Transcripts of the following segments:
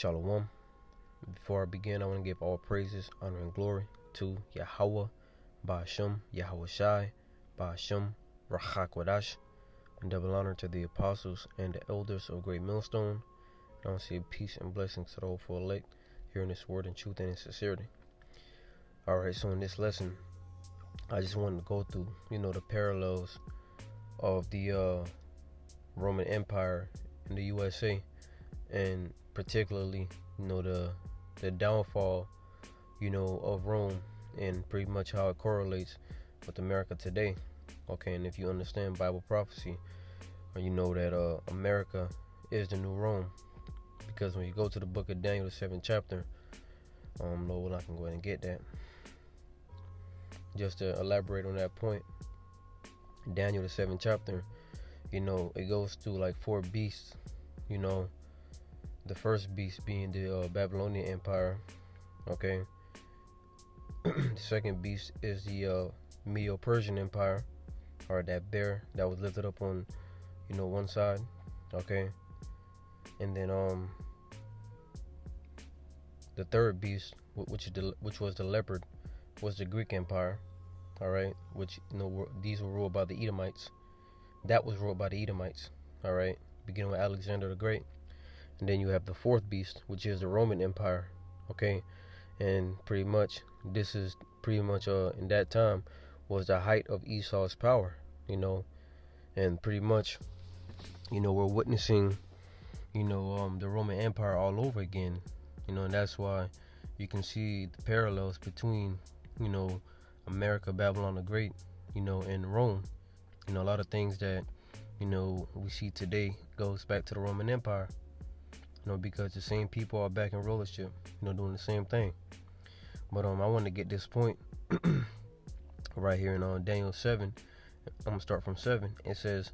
Shalom. Before I begin, I want to give all praises, honor, and glory to Yahweh, Ba'ashem, Yahweh Shai, Ba'ashem, Rachakwadash, and double honor to the apostles and the elders of Great Millstone. And I want to say peace and blessings to the hopeful elect, hearing this word in truth and in sincerity. Alright, so in this lesson, I just wanted to go through, the parallels of the Roman Empire in the USA, and particularly, the downfall, of Rome, and pretty much how it correlates with America today. Okay, and if you understand Bible prophecy, you know that America is the new Rome, because when you go to the book of Daniel, the 7th chapter, Lord, I can go ahead and get that. Just to elaborate on that point, Daniel, the 7th chapter, it goes through like 4 beasts, the first beast being the Babylonian Empire, okay. The second beast is the Medo-Persian Empire, or that bear that was lifted up on, one side, okay. And then the third beast, which was the leopard, was the Greek Empire, all right, which these were ruled by the Edomites. That was ruled by the Edomites, all right, beginning with Alexander the Great. And then you have the fourth beast, which is the Roman Empire, okay. And pretty much this is in that time was the height of Esau's power, and pretty much we're witnessing the Roman Empire all over again, and that's why you can see the parallels between America, Babylon the Great, and Rome. A lot of things that we see today goes back to the Roman Empire, because the same people are back in rulership, doing the same thing. But I want to get this point right here in Daniel 7. I'm gonna start from 7. It says,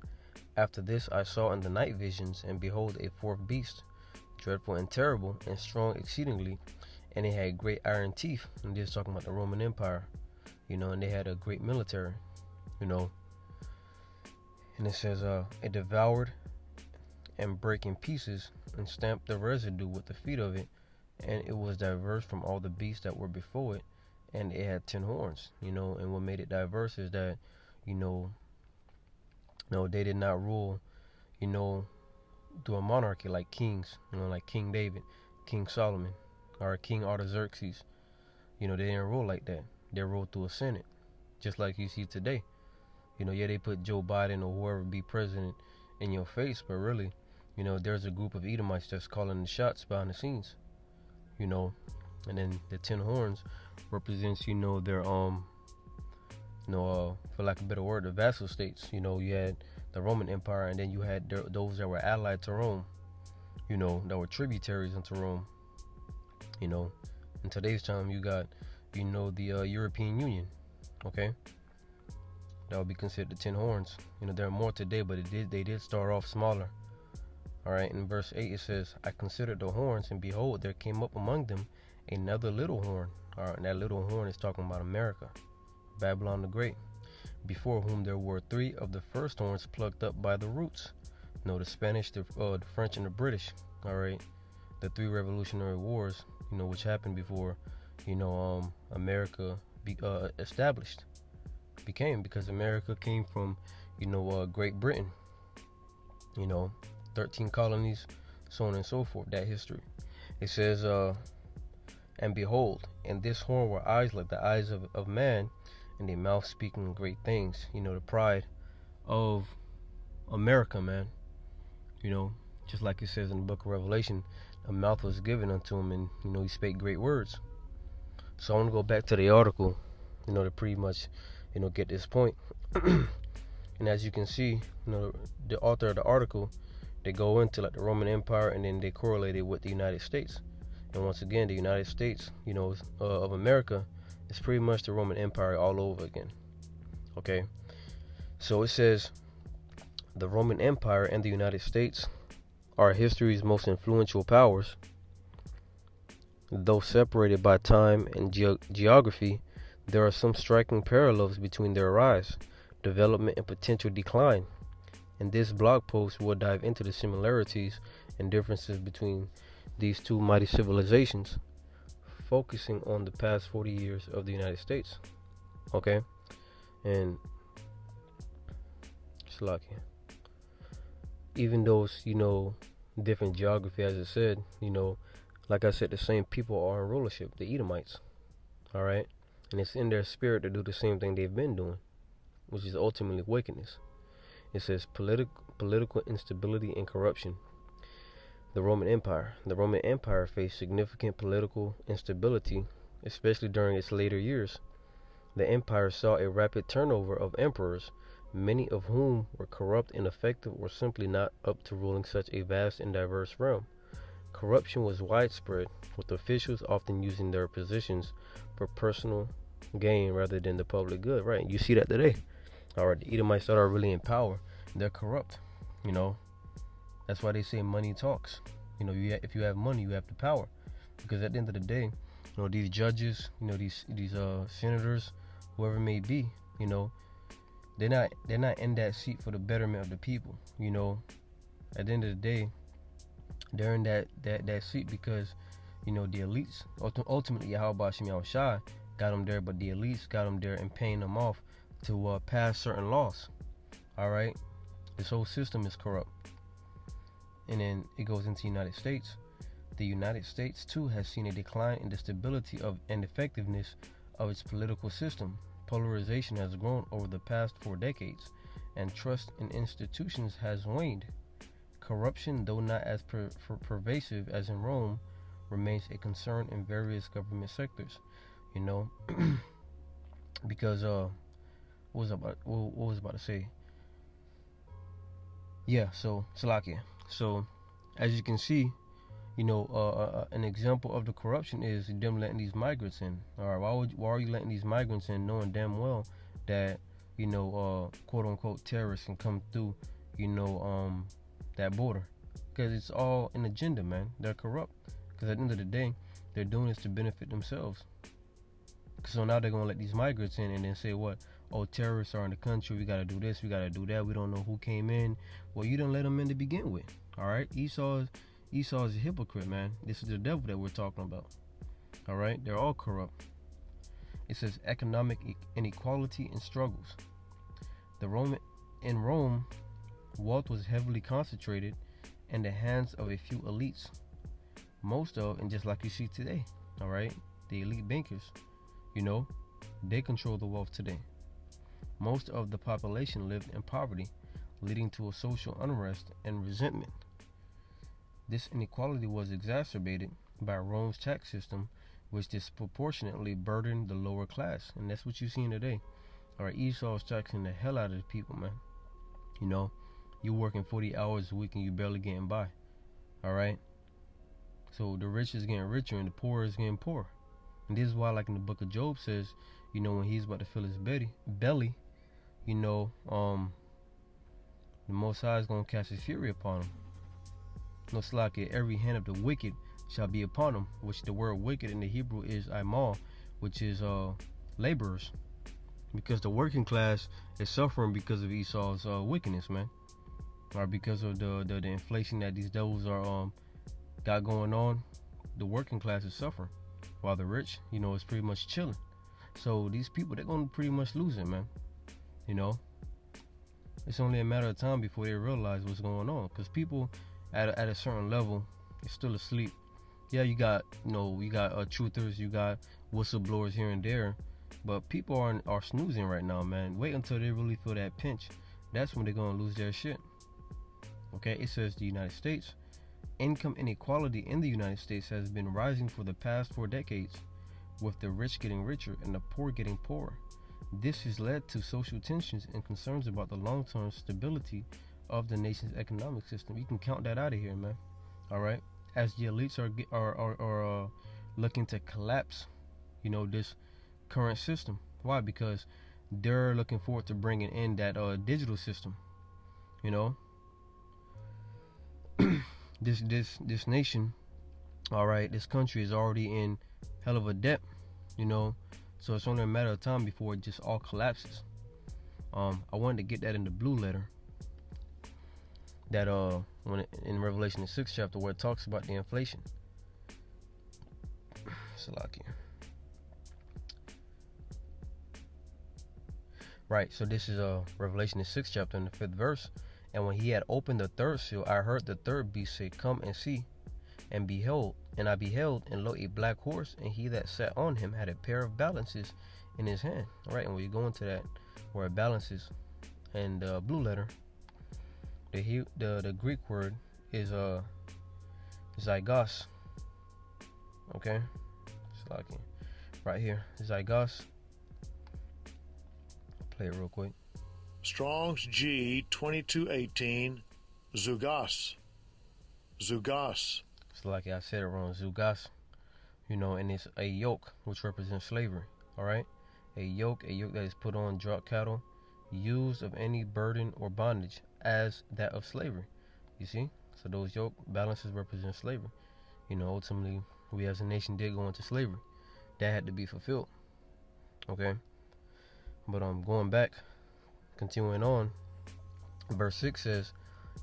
"After this I saw in the night visions, and behold, a fourth beast, dreadful and terrible, and strong exceedingly, and it had great iron teeth." And this is talking about the Roman Empire, and they had a great military, And it says, "It devoured and brake in pieces, and stamped the residue with the feet of it, and it was diverse from all the beasts that were before it, and it had 10 horns." And what made it diverse is that, they did not rule, through a monarchy like kings, like King David, King Solomon, or King Artaxerxes. They didn't rule like that. They ruled through a senate, just like you see today. They put Joe Biden or whoever be president in your face, but really, there's a group of Edomites that's calling the shots behind the scenes, and then the 10 horns represents, their, for lack of a better word, the vassal states. You had the Roman Empire, and then you had those that were allied to Rome, that were tributaries into Rome. In today's time, you got, the European Union, okay? That would be considered the 10 horns. There are more today, but they did start off smaller. All right, in verse 8 it says, "I considered the horns, and behold, there came up among them another little horn." All right, and that little horn is talking about America, Babylon the Great, before whom there were 3 of the first horns plucked up by the roots. The Spanish, the French, and the British. All right, the 3 Revolutionary Wars, which happened before, America became, because America came from, Great Britain, 13 colonies, so on and so forth, that history. It says, "And behold, in this horn were eyes like the eyes of man, and a mouth speaking great things." The pride of America, man. Just like it says in the book of Revelation, a mouth was given unto him, and, he spake great words. So I want to go back to the article, to pretty much, get this point. And as you can see, the author of the article, they go into like the Roman Empire, and then they correlate it with the United States. And once again, the United States, of America, is pretty much the Roman Empire all over again. Okay, so it says, "The Roman Empire and the United States are history's most influential powers. Though separated by time and geography, there are some striking parallels between their rise, development, and potential decline. In this blog post, we'll dive into the similarities and differences between these two mighty civilizations, focusing on the past 40 years of the United States. Okay, and it's lucky. Even though it's, different geography, as I said, like I said, the same people are in rulership, the Edomites. All right, and it's in their spirit to do the same thing they've been doing, which is ultimately wickedness. It says political instability and corruption. The Roman Empire. The Roman Empire faced significant political instability, especially during its later years. The empire saw a rapid turnover of emperors, many of whom were corrupt, ineffective, or simply not up to ruling such a vast and diverse realm. Corruption was widespread, with officials often using their positions for personal gain rather than the public good. Right, you see that today. All right, the Edomites that are really in power, they're corrupt. That's why they say money talks. If you have money, you have the power. Because at the end of the day, these judges, these senators, whoever it may be, they're not in that seat for the betterment of the people. At the end of the day, they're in that seat because the elites, ultimately Yahweh Shem Yahushai got them there, but the elites got them there and paying them off to pass certain laws. All right, this whole system is corrupt. And then it goes into the United States. The United States too has seen a decline in the stability and effectiveness of its political system. Polarization has grown over the past 4 decades, and trust in institutions has waned. Corruption, though not as pervasive as in Rome, remains a concern in various government sectors. Because what was I about to say? Yeah, so Salakia. So, as you can see, an example of the corruption is them letting these migrants in. All right, why are you letting these migrants in, knowing damn well that quote unquote terrorists can come through, that border? Because it's all an agenda, man. They're corrupt. Because at the end of the day, they're doing this to benefit themselves. So now they're gonna let these migrants in and then say what? Oh, terrorists are in the country. We gotta do this. We gotta do that. We don't know who came in. Well, you didn't let them in to begin with. All right, Esau is a hypocrite, man. This is the devil that we're talking about. All right, they're all corrupt. It says economic inequality and struggles. In Rome, wealth was heavily concentrated in the hands of a few elites. And just like you see today, all right, the elite bankers, they control the wealth today. Most of the population lived in poverty, leading to a social unrest and resentment. This inequality was exacerbated by Rome's tax system, which disproportionately burdened the lower class. And that's what you're seeing today. All right, Esau's taxing the hell out of the people, man. You're working 40 hours a week and you barely getting by. All right? So the rich is getting richer and the poor is getting poorer. And this is why, like in the book of Job says, when he's about to fill his belly, the Most High is going to cast his fury upon him. No slack, every hand of the wicked shall be upon him, which the word wicked in the Hebrew is aimal, which is laborers. Because the working class is suffering because of Esau's wickedness, man. Or because of the inflation that these devils are got going on, the working class is suffering. While the rich, is pretty much chilling. So these people, they're going to pretty much lose it, man. It's only a matter of time before they realize what's going on. Because people at a certain level is still asleep. Yeah, you got truthers, you got whistleblowers here and there, but people are snoozing right now, man. Wait until they really feel that pinch. That's when they're gonna lose their shit. Okay, it says the United States. Income inequality in the United States has been rising for the past 4 decades, with the rich getting richer and the poor getting poorer. This has led to social tensions and concerns about the long-term stability of the nation's economic system. You can count that out of here, man. All right, as the elites are looking to collapse, this current system. Why? Because they're looking forward to bringing in that digital system. This nation, all right, this country is already in hell of a debt. So it's only a matter of time before it just all collapses. I wanted to get that in the blue letter. That when in Revelation the 6th chapter, where it talks about the inflation. Salaki. Right, so this is Revelation the 6th chapter in the 5th verse. And when he had opened the third seal, I heard the third beast say, Come and see. And behold, and I beheld, and lo, a black horse, and he that sat on him had a pair of balances in his hand. All right, and we go into that where it balances, and blue letter, the Greek word is zygos. Okay, it's like right here, zygos. Play it real quick. Strong's G 2218, zugos. Zugos. It's like I said it wrong, zugos. And it's a yoke, which represents slavery. All right, a yoke that is put on draught cattle, used of any burden or bondage, as that of slavery. You see, so those yoke balances represent slavery. Ultimately, we as a nation did go into slavery. That had to be fulfilled. Okay, but going back, continuing on, verse 6 says,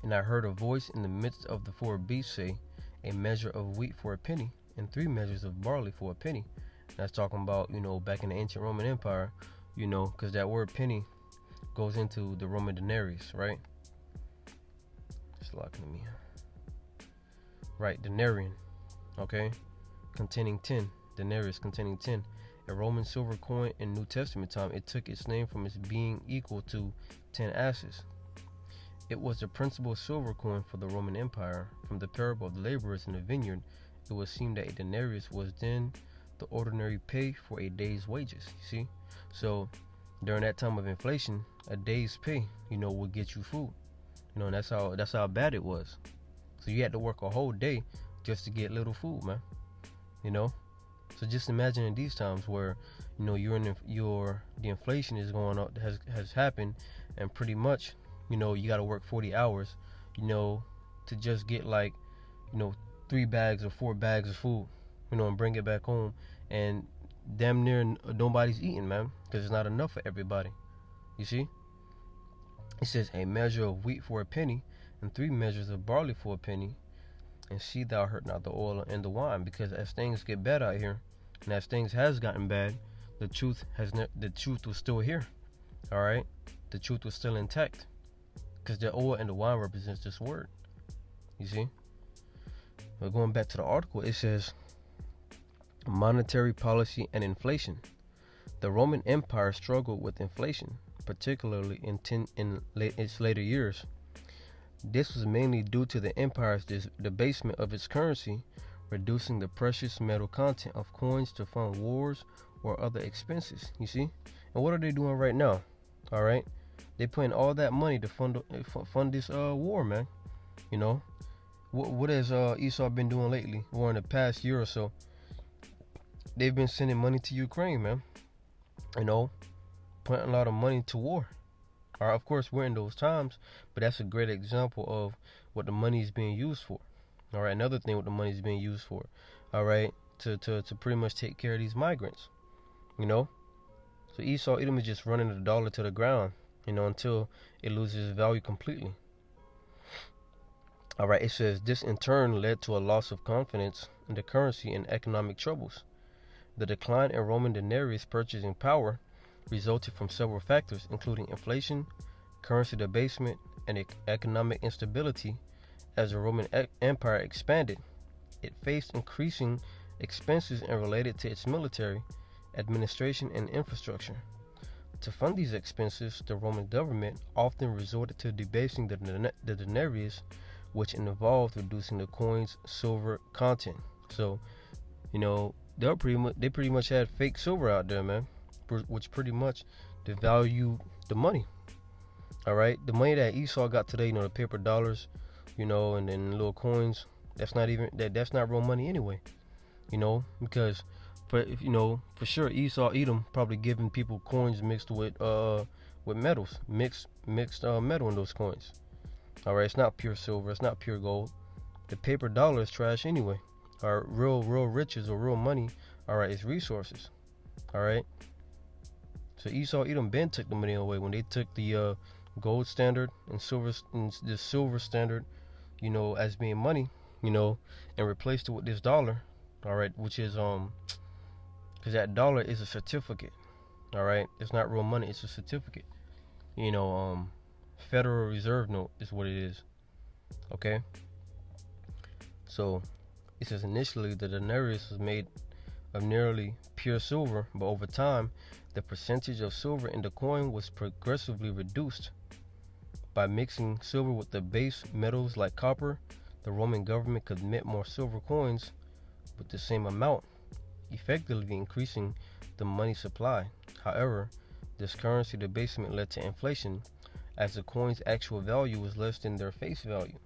And I heard a voice in the midst of the four beasts say, A measure of wheat for a penny, and 3 measures of barley for a penny. That's talking about, back in the ancient Roman Empire, because that word penny goes into the Roman denarius, right? It's locking me. Right, denarian, okay? Containing 10. Denarius containing 10. A Roman silver coin in New Testament time, it took its name from its being equal to 10 asses. It was the principal silver coin for the Roman Empire. From the parable of the laborers in the vineyard, it would seem that a denarius was then the ordinary pay for a day's wages. You see? So during that time of inflation, a day's pay, would get you food. And that's how bad it was. So you had to work a whole day just to get little food, man. So just imagine in these times where the inflation is going up, has happened, and pretty much you got to work 40 hours to just get 3 bags or 4 bags of food, and bring it back home, and damn near nobody's eating, man, because it's not enough for everybody. You see, it says a measure of wheat for a penny, and 3 measures of barley for a penny. And see thou hurt not the oil and the wine, because as things get bad out here, and as things has gotten bad, the truth was still here. All right, the truth was still intact, because the oil and the wine represents this word. You see. But going back to the article, it says monetary policy and inflation. The Roman Empire struggled with inflation, particularly in its later years. This was mainly due to the empire's debasement of its currency, reducing the precious metal content of coins to fund wars or other expenses. You see? And what are they doing right now? All right, they putting all that money to fund this war, man. What has Esau been doing lately, or in the past year or so? They've been sending money to Ukraine, man. Putting a lot of money to war. All right, of course, we're in those times, but that's a great example of what the money is being used for. All right, another thing what the money is being used for. All right, to pretty much take care of these migrants. So Esau Edom is just running the dollar to the ground, until it loses value completely. All right, it says this in turn led to a loss of confidence in the currency and economic troubles. The decline in Roman denarius purchasing power resulted from several factors, including inflation, currency debasement, and economic instability. As the Roman Empire expanded, it faced increasing expenses and related to its military, administration, and infrastructure. To fund these expenses, the Roman government often resorted to debasing the denarius, which involved reducing the coin's silver content. So, they pretty much had fake silver out there, man, which pretty much devalued the money. All right, the money that Esau got today, the paper dollars, and then little coins, that's not real money anyway. Because for sure Esau Edom probably giving people coins mixed with metals, mixed metal in those coins. All right, it's not pure silver, it's not pure gold. The paper dollar is trash anyway. Our real riches or real money, all right, is resources. All right. So Esau Edom Ben took the money away when they took the gold standard and the silver standard, as being money, and replaced it with this dollar, all right, which is because that dollar is a certificate. All right, it's not real money. It's a certificate. Federal Reserve note is what it is. Okay. So it says initially the denarius was made of nearly pure silver, but over time the percentage of silver in the coin was progressively reduced. By mixing silver with the base metals like copper, the Roman government could mint more silver coins with the same amount, effectively increasing the money supply. However, this currency debasement led to inflation, as the coin's actual value was less than their face value.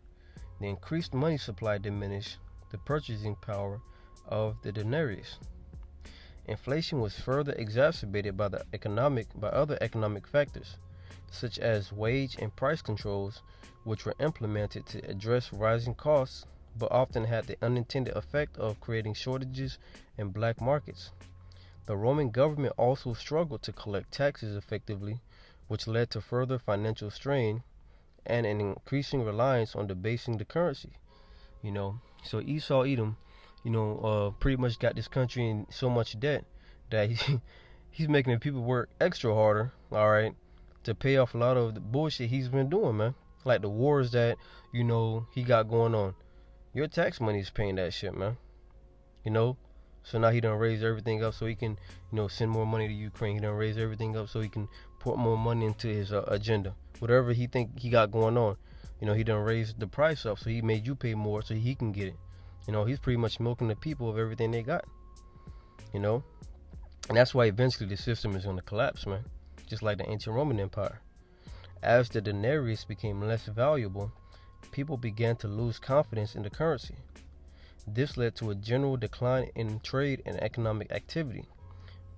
The increased money supply diminished the purchasing power of the denarius. Inflation was further exacerbated by other economic factors, such as wage and price controls, which were implemented to address rising costs, but often had the unintended effect of creating shortages in black markets. The Roman government also struggled to collect taxes effectively, which led to further financial strain and an increasing reliance on debasing the currency. So Esau Edom, pretty much got this country in so much debt that he's making the people work extra harder, all right, to pay off a lot of the bullshit he's been doing, man. Like the wars that, he got going on. Your tax money is paying that shit, man. So now he done raise everything up so he can, send more money to Ukraine. He done raise everything up so he can put more money into his agenda. Whatever he think he got going on, he done raised the price up so he made you pay more so he can get it. He's pretty much milking the people of everything they got. And that's why eventually the system is going to collapse, man. Just like the ancient Roman Empire. As the denarius became less valuable, people began to lose confidence in the currency. This led to a general decline in trade and economic activity.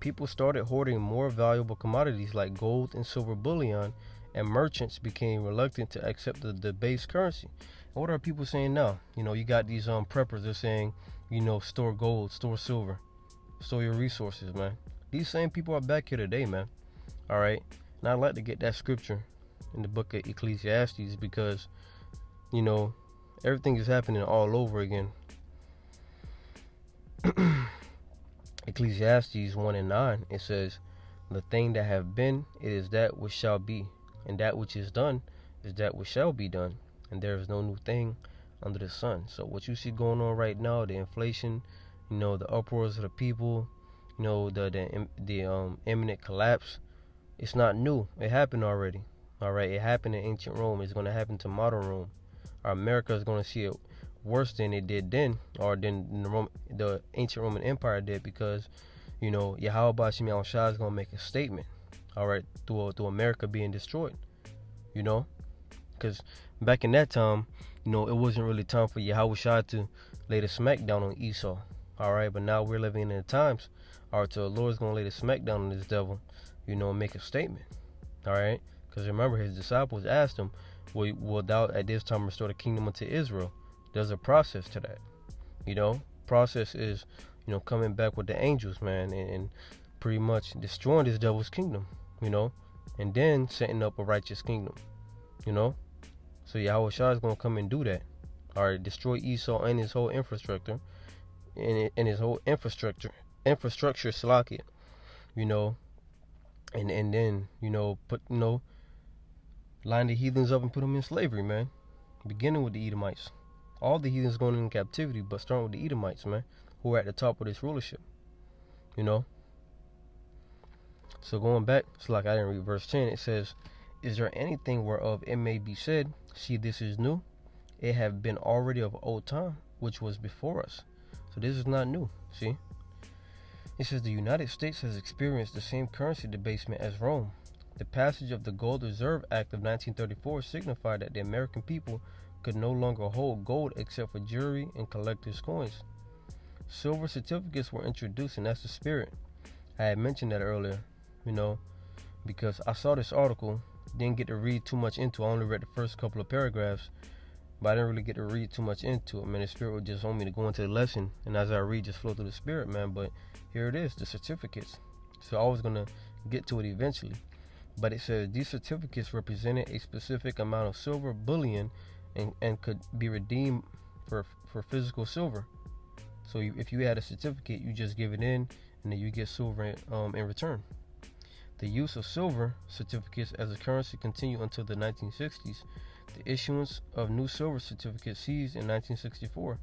People started hoarding more valuable commodities like gold and silver bullion, and merchants became reluctant to accept the debased currency. And what are people saying now? You got these preppers. They're saying, store gold, store silver, store your resources, man. These same people are back here today, man. All right. And I'd like to get that scripture in the book of Ecclesiastes because, everything is happening all over again. Ecclesiastes 1:9, it says, "The thing that have been, it is that which shall be, and that which is done is that which shall be done, and there is no new thing under the sun." So what you see going on right now, the inflation, the uproars of the people, the imminent collapse, it's not new. It happened already. All right, it happened in ancient Rome. It's going to happen to modern Rome. America is going to see it worse than it did then, or than the ancient Roman Empire did, because Yahweh Shem Shah is gonna make a statement, all right, through America being destroyed, because back in that time, it wasn't really time for Yahweh Shah to lay the smackdown on Esau, all right, but now we're living in the times, all right, so the Lord's gonna lay the smackdown on this devil, and make a statement, all right, because remember his disciples asked him, will thou at this time restore the kingdom unto Israel? There's a process to that. Process is, coming back with the angels, man, and pretty much destroying this devil's kingdom, and then setting up a righteous kingdom, So Yahweh Shah is going to come and do that. All right, destroy Esau and his whole infrastructure, and his whole infrastructure, Salakia, and then, put, line the heathens up and put them in slavery, man, beginning with the Edomites. All the heathens going in captivity, but starting with the Edomites, man, who are at the top of this rulership. So going back, it's like I didn't read verse 10. It says, "Is there anything whereof it may be said, see, this is new? It have been already of old time, which was before us." So this is not new. See? It says the United States has experienced the same currency debasement as Rome. The passage of the Gold Reserve Act of 1934 signified that the American people could no longer hold gold except for jewelry and collector's coins. Silver certificates were introduced, and that's the spirit. I had mentioned that earlier, because I saw this article, didn't get to read too much into it. I only read the first couple of paragraphs, but I didn't really get to read too much into it. Man, the spirit would just want me to go into the lesson, and as I read, just flow through the spirit, man. But here it is, the certificates. So I was going to get to it eventually. But it says these certificates represented a specific amount of silver bullion and could be redeemed for physical silver. So if you had a certificate, you just give it in, and then you get silver in return. The use of silver certificates as a currency continued until the 1960s. The issuance of new silver certificates ceased in 1964,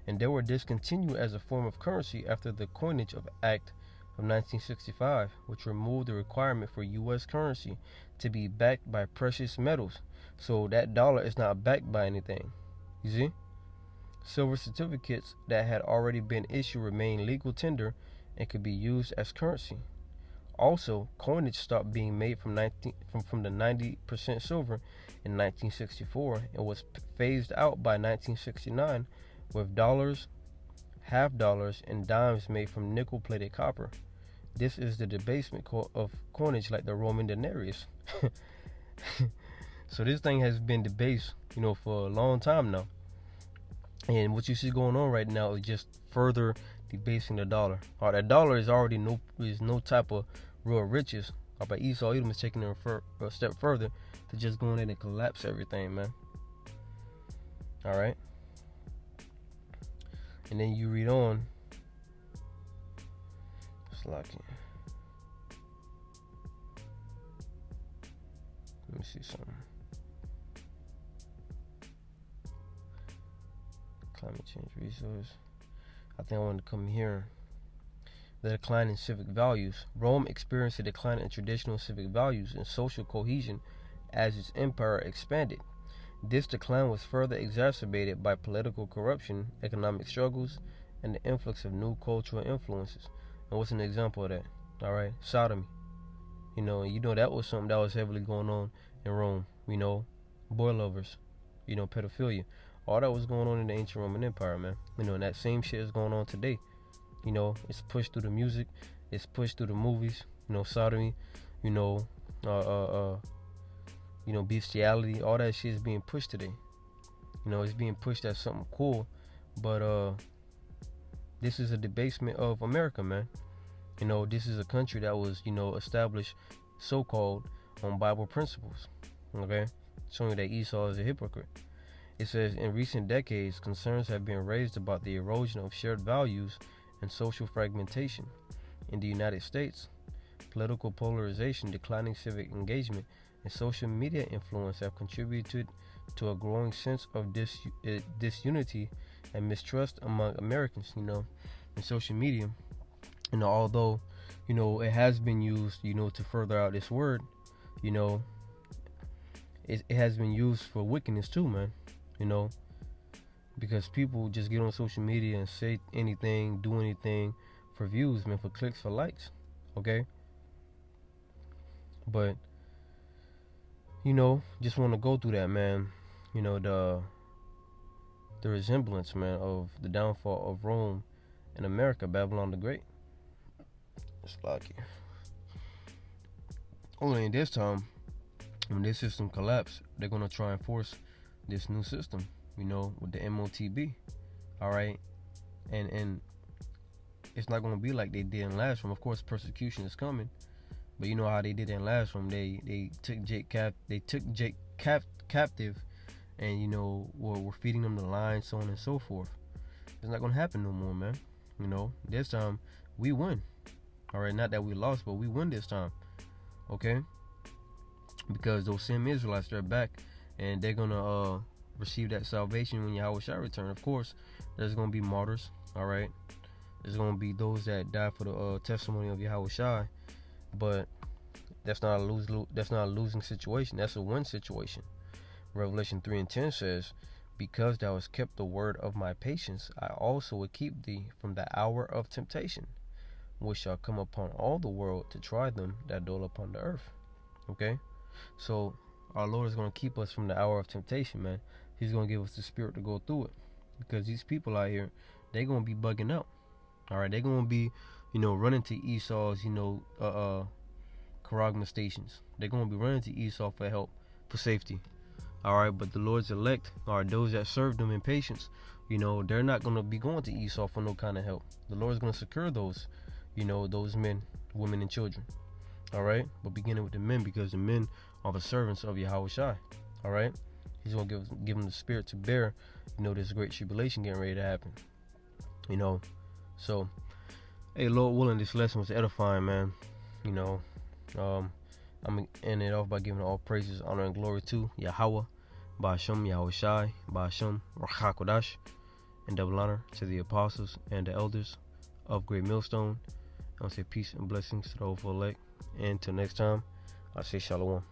and they were discontinued as a form of currency after the Coinage Act of 1965, which removed the requirement for U.S. currency to be backed by precious metals. So that dollar is not backed by anything. You see? Silver certificates that had already been issued remained legal tender and could be used as currency. Also, coinage stopped being made from the 90% silver in 1964 and was phased out by 1969, with dollars, half dollars, and dimes made from nickel-plated copper. This is the debasement of coinage, like the Roman denarius. So this thing has been debased, for a long time now. And what you see going on right now is just further debasing the dollar. That dollar is already no type of real riches. But Esau Edom is taking it a step further to just go in and collapse everything, man. All right. And then you read on. It's like, let me see something. Climate change resource. I think I wanted to come here. The decline in civic values. Rome experienced a decline in traditional civic values and social cohesion as its empire expanded. This decline was further exacerbated by political corruption, economic struggles, and the influx of new cultural influences. And what's an example of that? All right, sodomy. That was something that was heavily going on in Rome. Boy lovers. Pedophilia. All that was going on in the ancient Roman Empire, man. And that same shit is going on today. It's pushed through the music, it's pushed through the movies. Sodomy. Bestiality. All that shit is being pushed today. It's being pushed as something cool, but this is a debasement of America, man. This is a country that was, established so-called on Bible principles. Okay, showing that Esau is a hypocrite. It says, in recent decades, concerns have been raised about the erosion of shared values and social fragmentation. In the United States, political polarization, declining civic engagement, and social media influence have contributed to a growing sense of disunity and mistrust among Americans, in social media. Although, it has been used, to further out this word, it has been used for wickedness too, man. Because people just get on social media and say anything, do anything for views, man, for clicks, for likes, okay? But, just want to go through that, man. The resemblance, man, of the downfall of Rome and America, Babylon the Great. It's lucky. Only in this time, when this system collapsed, they're going to try and force this new system, with the MOTB, all right? And it's not going to be like they did in last Rome. Of course, persecution is coming, but you know how they did in last Rome. They took Jake captive, and were feeding them the lions, so on and so forth. It's not going to happen no more, man. This time we win, all right? Not that we lost, but we win this time, okay? Because those same Israelites, they're back, and they're gonna receive that salvation when Yahweh shall return. Of course, there's gonna be martyrs, all right? There's gonna be those that die for the testimony of Yahweh Shai, but that's not a losing situation. That's a win situation. Revelation 3:10 says, "Because thou hast kept the word of my patience, I also will keep thee from the hour of temptation, which shall come upon all the world to try them that dwell upon the earth." Okay, so our Lord is going to keep us from the hour of temptation, man. He's going to give us the spirit to go through it, because these people out here, they're going to be bugging out. All right, they're going to be, running to Esau's, charagma stations. They're going to be running to Esau for help, for safety. All right, but the Lord's elect are those that serve them in patience. They're not going to be going to Esau for no kind of help. The Lord's going to secure those, those men, women, and children. All right, but beginning with the men, because the men are the servants of Yahweh Shai. All right, He's going to give them the spirit to bear, this great tribulation getting ready to happen. You know, so hey, Lord willing, this lesson was edifying, man. You know, I'm gonna end it off by giving all praises, honor, and glory to Yahweh, Ba'ashem, Yahweh Shai, Ba'ashem, Rachakodash, and double honor to the apostles and the elders of Great Millstone. I'll say peace and blessings to the hopeful elect. And until next time, I'll say shalom.